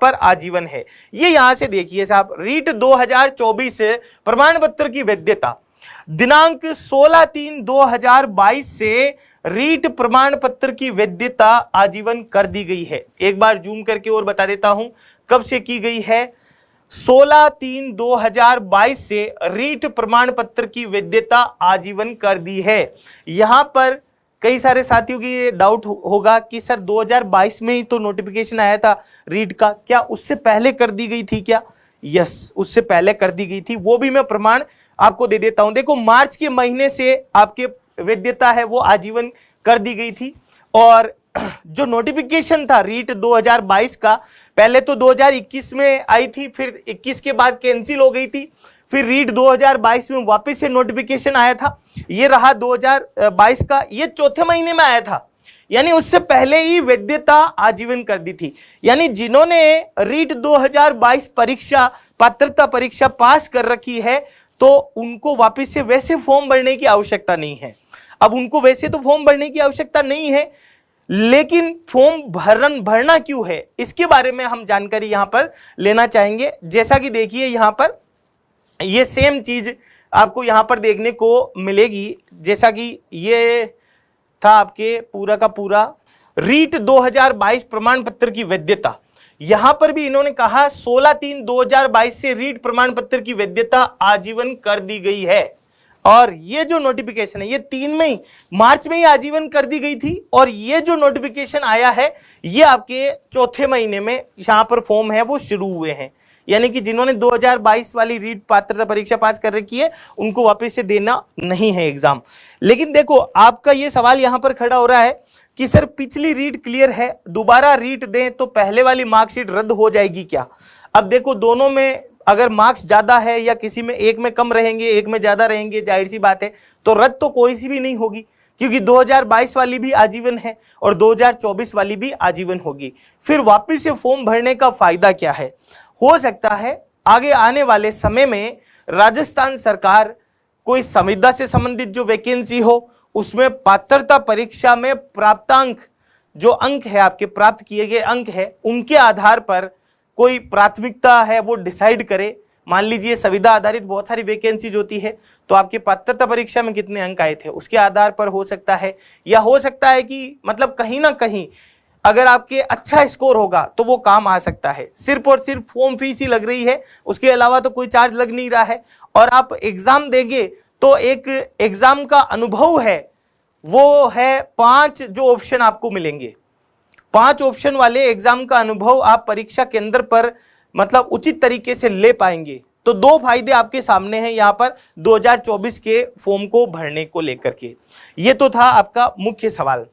पर आजीवन है। ये यहां से देखिए साहब, रीट 2024 प्रमाण पत्र की वैधता दिनांक 16/3/2022 से रीट प्रमाण पत्र की वैधता आजीवन कर दी गई है। एक बार जूम करके और बता देता हूं कब से की गई है। 16/3/2022 से रीट प्रमाण पत्र की वैधता आजीवन कर दी है। यहां पर कई सारे साथियों की ये डाउट होगा कि सर 2022 में ही तो नोटिफिकेशन आया था रीट का, क्या उससे पहले कर दी गई थी क्या? यस, उससे पहले कर दी गई थी, वो भी मैं प्रमाण आपको दे देता हूं। देखो, मार्च के महीने से आपके वैधता है वो आजीवन कर दी गई थी। और जो नोटिफिकेशन था रीट 2022 का, पहले तो 2021 में आई थी, फिर 21 के बाद कैंसिल हो गई थी, फिर रीट 2022 में वापस से नोटिफिकेशन आया था। ये रहा 2022 का, ये चौथे महीने में आया था, यानी उससे पहले ही वैधता आजीवन कर दी थी। यानी जिन्होंने रीट 2022 परीक्षा, पात्रता परीक्षा पास कर रखी है, तो उनको वापस से वैसे फॉर्म भरने की आवश्यकता नहीं है। अब उनको वैसे तो फॉर्म भरने की आवश्यकता नहीं है, लेकिन फॉर्म भरना क्यों है, इसके बारे में हम जानकारी यहां पर लेना चाहेंगे। जैसा कि देखिए, यहां पर ये सेम चीज आपको यहां पर देखने को मिलेगी, जैसा कि ये था आपके पूरा का पूरा रीट 2022 प्रमाण पत्र की वैधता। यहां पर भी इन्होंने कहा 16/3/2022 से रीट प्रमाण पत्र की वैधता आजीवन कर दी गई है। और ये जो नोटिफिकेशन है ये 3 मई मार्च में ही आजीवन कर दी गई थी, और ये जो नोटिफिकेशन आया है ये आपके चौथे महीने में यहां पर फॉर्म है वो शुरू हुए हैं। यानी कि जिन्होंने 2022 वाली रीट पात्रता परीक्षा पास कर रखी है उनको वापस से देना नहीं है एग्जाम। लेकिन देखो, आपका ये सवाल यहां पर खड़ा हो रहा है कि सर पिछली रीट क्लियर है, दोबारा रीट दें तो पहले वाली मार्कशीट रद्द हो जाएगी क्या? अब देखो, दोनों में अगर मार्क्स ज्यादा है या किसी में एक में कम रहेंगे, एक में ज्यादा रहेंगे, जाहिर सी बात है तो रद्द तो कोई सी भी नहीं होगी, क्योंकि 2022 वाली भी आजीवन है और 2024 वाली भी आजीवन होगी। फिर वापस से फॉर्म भरने का फायदा क्या है? हो सकता है आगे आने वाले समय में राजस्थान सरकार कोई संविदा से संबंधित जो वैकेंसी हो उसमें पात्रता परीक्षा में प्राप्तांक, जो अंक है आपके प्राप्त किए गए अंक है, उनके आधार पर कोई प्राथमिकता है वो डिसाइड करे। मान लीजिए संविदा आधारित बहुत सारी वैकेंसीज होती है, तो आपके पात्रता परीक्षा में कितने अंक आए थे उसके आधार पर हो सकता है, या हो सकता है कि मतलब कहीं ना कहीं अगर आपके अच्छा स्कोर होगा तो वो काम आ सकता है। सिर्फ और सिर्फ फॉर्म फीस ही लग रही है, उसके अलावा तो कोई चार्ज लग नहीं रहा है, और आप एग्जाम देंगे तो एक एग्जाम का अनुभव है वो है 5 जो ऑप्शन आपको मिलेंगे, 5 ऑप्शन वाले एग्जाम का अनुभव आप परीक्षा केंद्र पर मतलब उचित तरीके से ले पाएंगे। तो 2 फायदे आपके सामने हैं यहाँ पर 2024 के फॉर्म को भरने को लेकर के। ये तो था आपका मुख्य सवाल।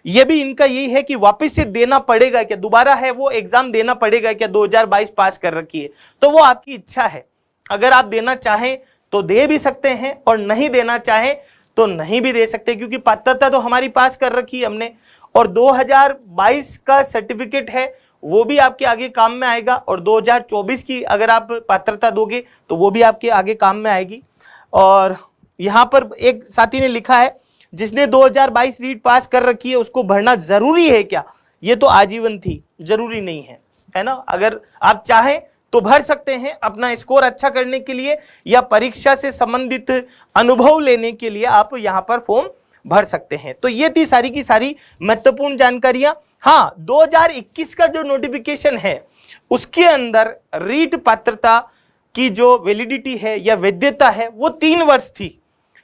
ये भी इनका यही है कि वापस से देना पड़ेगा क्या, दोबारा है वो एग्जाम देना पड़ेगा क्या, 2022 पास कर रखी है तो वो आपकी इच्छा है। अगर आप देना चाहें तो दे भी सकते हैं और नहीं देना चाहें तो नहीं भी दे सकते, क्योंकि पात्रता तो हमारी पास कर रखी है हमने, और 2022 का सर्टिफिकेट है वो भी आपके आगे काम में आएगा, और 2024 की अगर आप पात्रता दोगे तो वो भी आपके आगे काम में आएगी। और यहाँ पर एक साथी ने लिखा है जिसने 2022 रीट पास कर रखी है उसको भरना जरूरी है क्या? ये तो आजीवन थी, जरूरी नहीं है, है ना। अगर आप चाहें तो भर सकते हैं अपना स्कोर अच्छा करने के लिए या परीक्षा से संबंधित अनुभव लेने के लिए आप यहाँ पर फॉर्म भर सकते हैं। तो ये थी सारी की सारी महत्वपूर्ण जानकारियां। हाँ, 2021 का जो नोटिफिकेशन है उसके अंदर रीट पात्रता की जो वैलिडिटी है या वैधता है वो 3 वर्ष थी,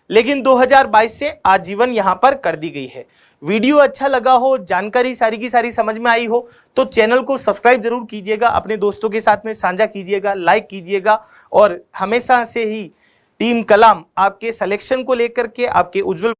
लेकिन 2022 से आजीवन यहां पर कर दी गई है। वीडियो अच्छा लगा हो, जानकारी सारी की सारी समझ में आई हो तो चैनल को सब्सक्राइब जरूर कीजिएगा, अपने दोस्तों के साथ में साझा कीजिएगा, लाइक कीजिएगा, और हमेशा से ही टीम कलाम आपके सिलेक्शन को लेकर के, आपके उज्जवल